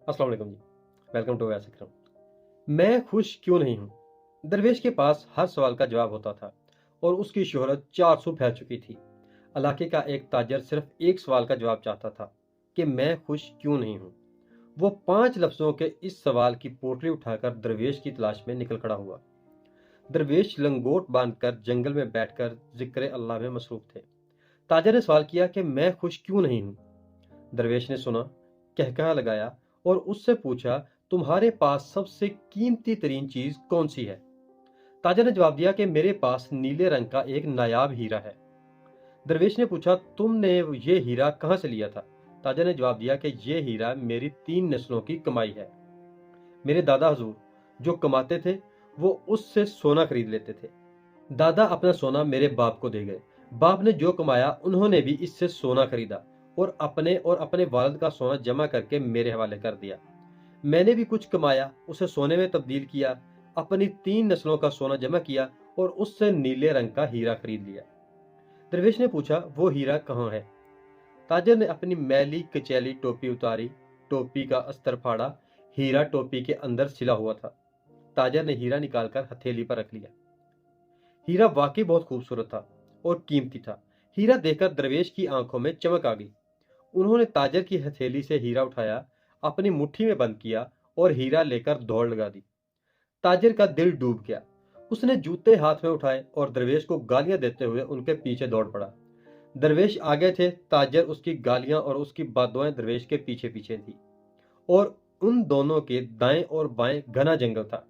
अस्सलाम वालेकुम जी। Welcome to वैस अकरम। मैं खुश क्यों नहीं हूँ। दरवेश के पास हर सवाल का जवाब होता था और उसकी शोहरत 400 फैल चुकी थी। इलाके का एक ताजर सिर्फ एक सवाल का जवाब चाहता था कि मैं खुश क्यों नहीं हूँ। वो 5 लफ्जों के इस सवाल की पोटली उठाकर दरवेश की तलाश में निकल खड़ा हुआ। दरवेश लंगोट बांधकर जंगल में बैठकर जिक्र अल्लाह में मसरूफ थे। ताजर ने सवाल किया कि मैं खुश क्यों नहीं हूँ। दरवेश ने सुना, कहकहा लगाया और उससे पूछा, तुम्हारे पास सबसे कीमती तरीन चीज कौन सी है। ताजर ने जवाब दिया कि मेरे पास नीले रंग का एक नायाब हीरा है। दरवेश ने पूछा, तुमने ये हीरा कहाँ से लिया था। ताजर ने जवाब दिया कि ये हीरा मेरी 3 नस्लों की कमाई है। मेरे दादा हजूर जो कमाते थे वो उससे सोना खरीद लेते थे। दादा अपना सोना मेरे बाप को दे गए। बाप ने जो कमाया उन्होंने भी इससे सोना खरीदा और अपने वालिद का सोना जमा करके मेरे हवाले कर दिया। मैंने भी कुछ कमाया, उसे सोने में तब्दील किया, अपनी 3 नस्लों का सोना जमा किया और उससे नीले रंग का हीरा खरीद लिया। दरवेश ने पूछा, वो हीरा कहाँ है। ताजर ने अपनी मैली कचैली टोपी उतारी, टोपी का अस्तर फाड़ा। हीरा टोपी के अंदर सिला हुआ था। ताजर ने हीरा निकालकर हथेली पर रख लिया। हीरा वाकई बहुत खूबसूरत था और कीमती था। हीरा देखकर दरवेश की आंखों में चमक आ गई। उन्होंने ताजर की हथेली से हीरा उठाया, अपनी मुट्ठी में बंद किया और हीरा लेकर दौड़ लगा दी। ताजिर का दिल डूब गया। उसने जूते हाथ में उठाए और दरवेश को गालियां देते हुए उनके पीछे दौड़ पड़ा। दरवेश आगे थे, ताजिर उसकी गालियां और उसकी बददुआएं दरवेश के पीछे पीछे थी और उन दोनों के दाएं और बाएं घना जंगल था।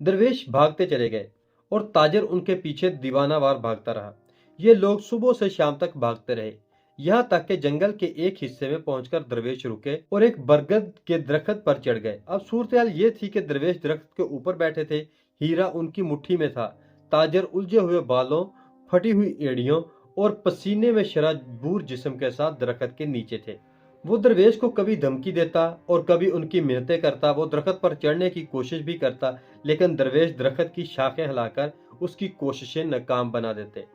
दरवेश भागते चले गए और ताजिर उनके पीछे दीवानावार भागता रहा। ये लोग सुबह से शाम तक भागते रहे, यहाँ तक कि जंगल के एक हिस्से में पहुंचकर दरवेश रुके और एक बरगद के दरख्त पर चढ़ गए। अब सूरत ये थी कि दरवेश दरख्त के ऊपर बैठे थे, हीरा उनकी मुट्ठी में था। ताजिर उलझे हुए बालों, फटी हुई एड़ियों और पसीने में शराबूर जिस्म के साथ दरख्त के नीचे थे। वो दरवेश को कभी धमकी देता और कभी उनकी मिन्नतें करता। वो दरख्त पर चढ़ने की कोशिश भी करता, लेकिन दरवेश दरख्त की शाखें हिलाकर उसकी कोशिशें नाकाम बना देते।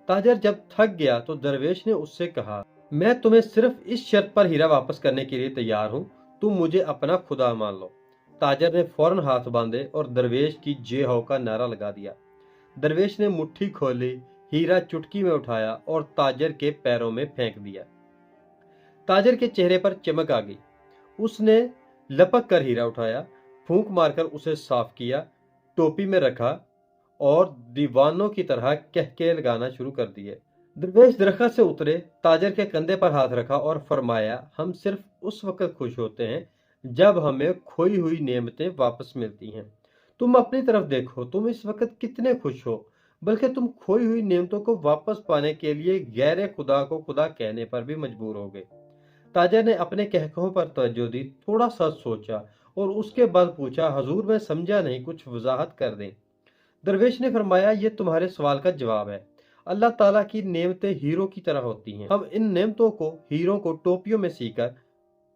ताजर जब थक गया तो दरवेश ने उससे कहा, मैं तुम्हें सिर्फ इस शर्त पर हीरा वापस करने के लिए तैयार हूँ, तुम मुझे अपना खुदा मान लो। ताजर ने फौरन हाथ बांधे और दरवेश की जय हो का नारा लगा दिया। दरवेश ने मुट्ठी खोली, हीरा चुटकी में उठाया और ताजर के पैरों में फेंक दिया। ताजर के चेहरे पर चमक आ गई। उसने लपक कर हीरा उठाया, फूंक मारकर उसे साफ किया, टोपी में रखा और दीवानों की तरह कहके लगाना शुरू कर दिए। दरवेश दरख्त से उतरे, ताजर के कंधे पर हाथ रखा और फरमाया, हम सिर्फ उस वक्त खुश होते हैं जब हमें खोई हुई नेमतें वापस मिलती हैं। तुम अपनी तरफ देखो, तुम इस वक्त कितने खुश हो, बल्कि तुम खोई हुई नेमतों को वापस पाने के लिए गैर खुदा को खुदा कहने पर भी मजबूर हो गए। ताजर ने अपने कहकों पर तवज्जो दी, थोड़ा सा सोचा और उसके बाद पूछा, हजूर मैं समझा नहीं, कुछ वजाहत कर दें। दरवेश ने फरमाया, ये तुम्हारे सवाल का जवाब है। अल्लाह ताला की नेमतें हीरो की तरह होती हैं। हम इन नेमतों को हीरो को टोपियों में सीकर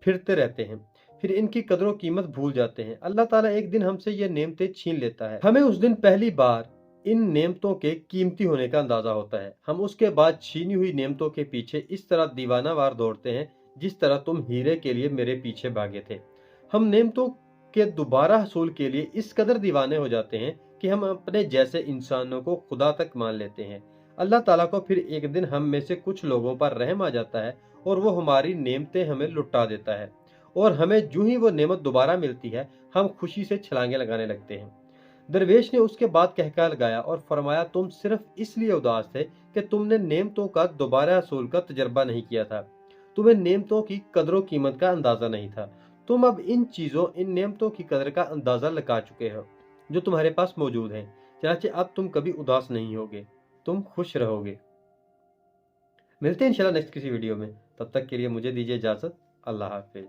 फिरते रहते हैं, फिर इनकी कदरों कीमत भूल जाते हैं। अल्लाह ताला एक दिन हमसे ये नेमतें छीन लेता है। हमें उस दिन पहली बार इन नेमतों के कीमती होने का अंदाजा होता है। हम उसके बाद छीनी हुई नेमतों के पीछे इस तरह दीवाना वार दौड़ते हैं जिस तरह तुम हीरे के लिए मेरे पीछे भागे थे। हम नेमतों के दोबारा हसूल के लिए इस कदर दीवाने हो जाते हैं कि हम अपने जैसे इंसानों को खुदा तक मान लेते हैं। अल्लाह ताला को फिर एक दिन हम में से कुछ लोगों पर रहम आ जाता है और वो हमारी नेमतें हमें लुटा देता है और हमें जूं ही वो नेमत दोबारा मिलती है हम खुशी से छलांगे लगाने लगते हैं। दरवेश ने उसके बाद कहका लगाया और फरमाया, तुम सिर्फ इसलिए उदास थे कि तुमने नेमतों का दोबारा हसूल का तजर्बा नहीं किया था। तुम्हें नेमतों की कदरों कीमत का अंदाजा नहीं था। तुम अब इन नेमतों की कदर का अंदाजा लगा चुके हो जो तुम्हारे पास मौजूद हैं। चनाचे अब तुम कभी उदास नहीं होगे, तुम खुश रहोगे। मिलते हैं इंशाल्लाह नेक्स्ट किसी वीडियो में। तब तक के लिए मुझे दीजिए इजाजत। अल्लाह हाफिज।